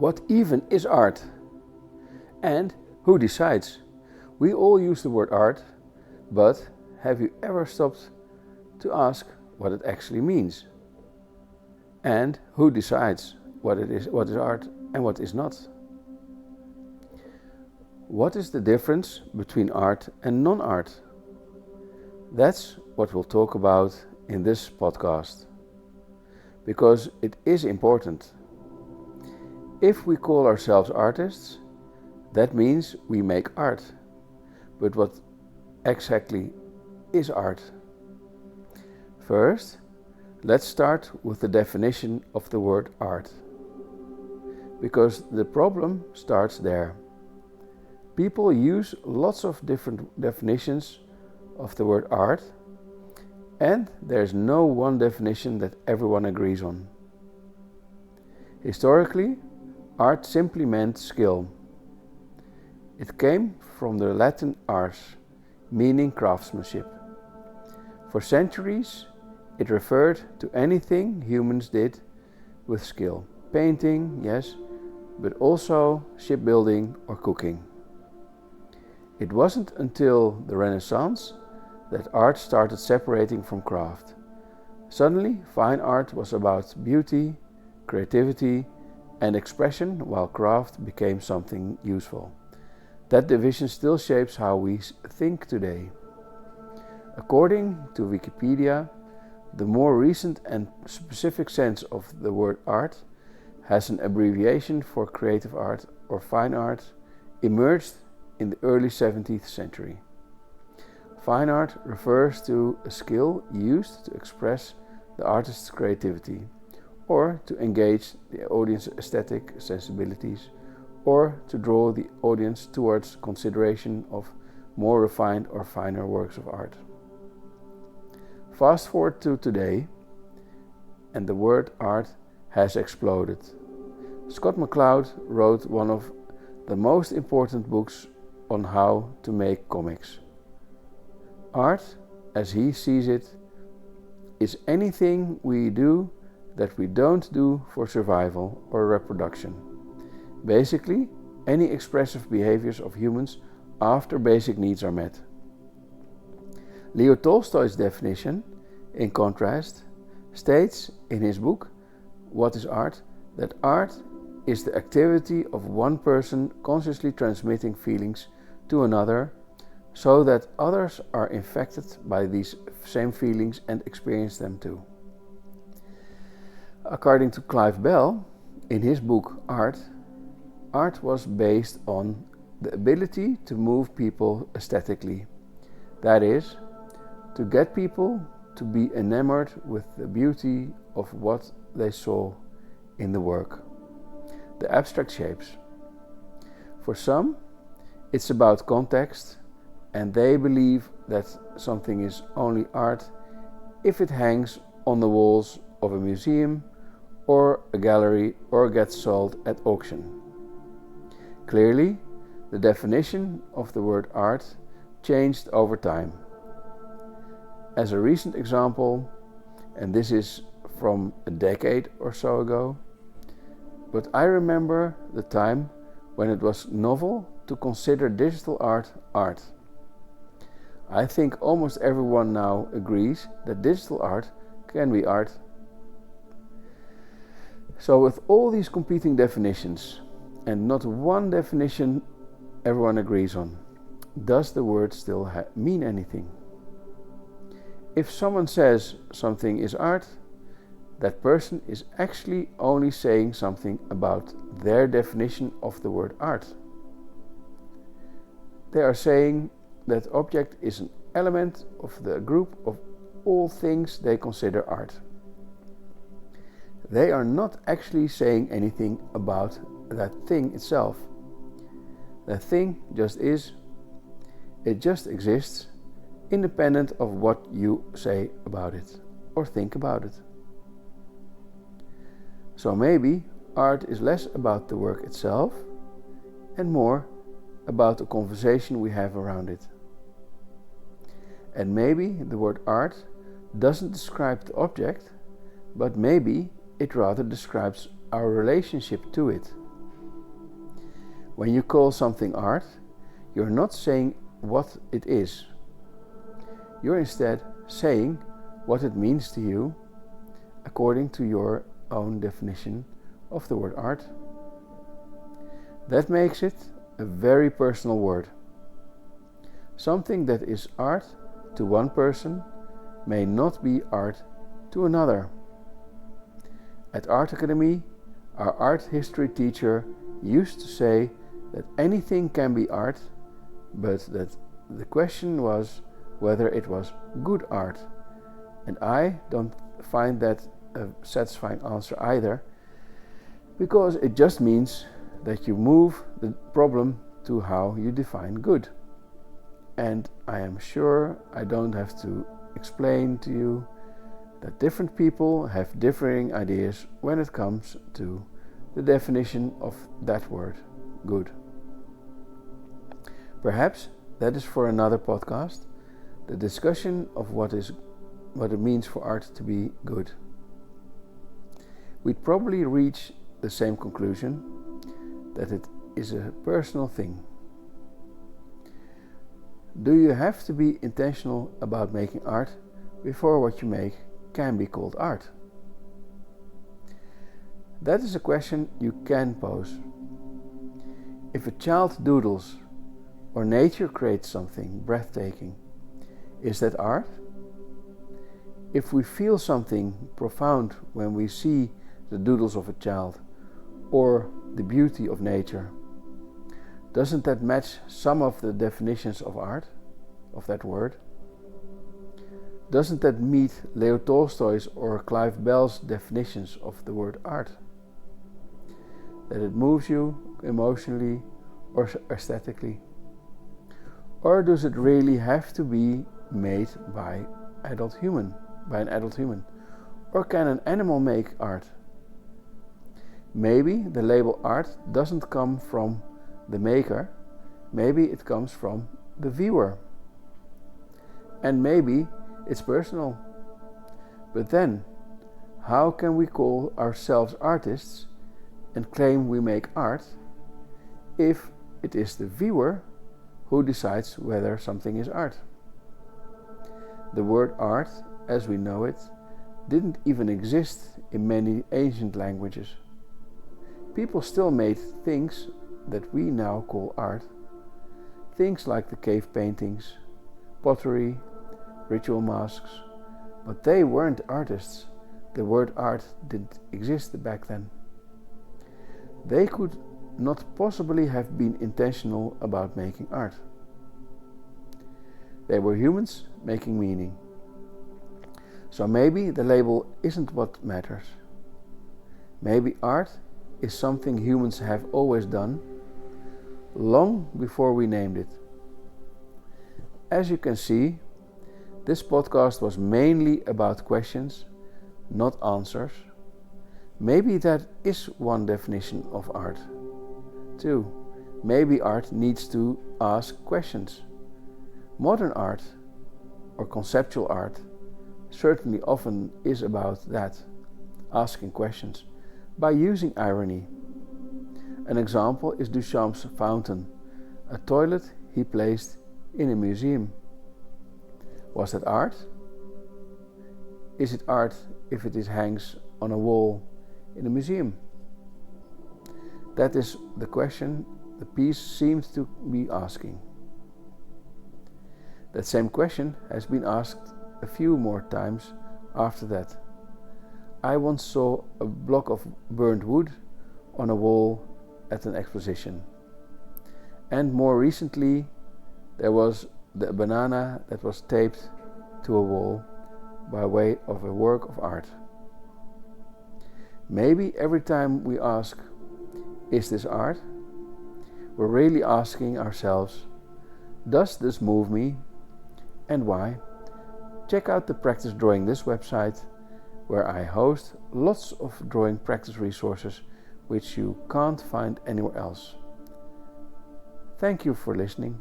What even is art? And who decides? We all use the word art, but have you ever stopped to ask what it actually means? And who decides what is art and what is not? What is the difference between art and non-art? That's what we'll talk about in this podcast, because it is important. If we call ourselves artists, that means we make art. But what exactly is art? First, let's start with the definition of the word art, because the problem starts there. People use lots of different definitions of the word art, and there's no one definition that everyone agrees on. Historically, art simply meant skill. It came from the Latin ars, meaning craftsmanship. For centuries, it referred to anything humans did with skill. Painting, yes, but also shipbuilding or cooking. It wasn't until the Renaissance that art started separating from craft. Suddenly, fine art was about beauty, creativity, and expression, while craft became something useful. That division still shapes how we think today. According to Wikipedia, the more recent and specific sense of the word art has an abbreviation for creative art or fine art emerged in the early 17th century. Fine art refers to a skill used to express the artist's creativity, or to engage the audience's aesthetic sensibilities, or to draw the audience towards consideration of more refined or finer works of art. Fast forward to today, and the word art has exploded. Scott McCloud wrote one of the most important books on how to make comics. Art, as he sees it, is anything we do that we don't do for survival or reproduction. Basically, any expressive behaviors of humans after basic needs are met. Leo Tolstoy's definition, in contrast, states in his book, What is Art?, that art is the activity of one person consciously transmitting feelings to another so that others are infected by these same feelings and experience them too. According to Clive Bell, in his book Art was based on the ability to move people aesthetically. That is, to get people to be enamored with the beauty of what they saw in the work, the abstract shapes. For some, it's about context, and they believe that something is only art if it hangs on the walls of a museum or a gallery or gets sold at auction. Clearly, the definition of the word art changed over time. As a recent example, and this is from a decade or so ago, but I remember the time when it was novel to consider digital art art. I think almost everyone now agrees that digital art can be art. So with all these competing definitions, and not one definition everyone agrees on, does the word still mean anything? If someone says something is art, that person is actually only saying something about their definition of the word art. They are saying that object is an element of the group of all things they consider art. They are not actually saying anything about that thing itself. That thing just is. It just exists, independent of what you say about it or think about it. So maybe art is less about the work itself and more about the conversation we have around it. And maybe the word art doesn't describe the object, but maybe it rather describes our relationship to it. When you call something art, you're not saying what it is. You're instead saying what it means to you according to your own definition of the word art. That makes it a very personal word. Something that is art to one person may not be art to another. At Art Academy, our art history teacher used to say that anything can be art, but that the question was whether it was good art. And I don't find that a satisfying answer either, because it just means that you move the problem to how you define good. And I am sure I don't have to explain to you that different people have differing ideas when it comes to the definition of that word, good. Perhaps that is for another podcast, the discussion of what it means for art to be good. We'd probably reach the same conclusion, that it is a personal thing. Do you have to be intentional about making art before what you make can be called art? That is a question you can pose. If a child doodles or nature creates something breathtaking, is that art? If we feel something profound when we see the doodles of a child or the beauty of nature, doesn't that match some of the definitions of art, of that word? Doesn't that meet Leo Tolstoy's or Clive Bell's definitions of the word art? That it moves you emotionally or aesthetically? Or does it really have to be made by an adult human? Or can an animal make art? Maybe the label art doesn't come from the maker, maybe it comes from the viewer. And maybe it's personal. But then, how can we call ourselves artists and claim we make art if it is the viewer who decides whether something is art? The word art, as we know it, didn't even exist in many ancient languages. People still made things that we now call art. Things like the cave paintings, pottery, ritual masks, but they weren't artists. The word art didn't exist back then. They could not possibly have been intentional about making art. They were humans making meaning. So maybe the label isn't what matters. Maybe art is something humans have always done, long before we named it. As you can see, this podcast was mainly about questions, not answers. Maybe that is one definition of art. 2. Maybe art needs to ask questions. Modern art, or conceptual art, certainly often is about that, asking questions, by using irony. An example is Duchamp's fountain, a toilet he placed in a museum. Was that art? Is it art if it hangs on a wall in a museum? That is the question the piece seems to be asking. That same question has been asked a few more times after that. I once saw a block of burnt wood on a wall at an exposition. And more recently, there was the banana that was taped to a wall by way of a work of art. Maybe every time we ask, is this art? We're really asking ourselves, does this move me? And why? Check out the Practice Drawing This website, where I host lots of drawing practice resources which you can't find anywhere else. Thank you for listening.